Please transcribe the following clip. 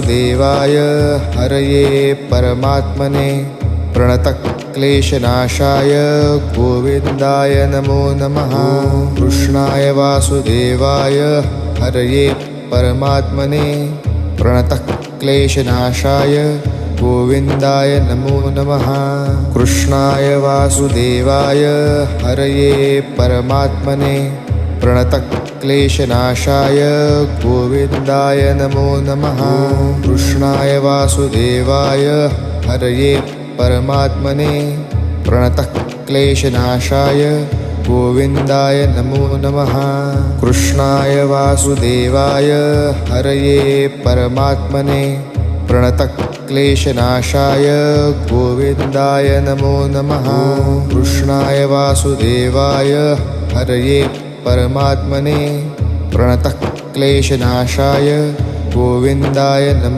देवाय हरये परमात्मने प्रणतक्लेशनाशाय गोविन्दाय नमो नमः। कृष्णाय वासुदेवाय हरये परमात्मने प्रणतक्लेशनाशाय गोविन्दाय नमो नमः। कृष्णाय वासुदेवाय हरये परमात्मने प्रणतक्लेशनाशाय गोविन्दाय नमो नमः। कृष्णाय वासुदेवाय हरये परमात्मने प्रणतक्लेशनाशाय गोविन्दाय नमो नमः। कृष्णाय वासुदेवाय हरये परमात्मने प्रणतक्लेशनाशाय गोविन्दाय नमो नमः। कृष्णाय वासुदेवाय हरये परमात्मने प्रणतक्लेशनाशाय गोविन्दाय नमो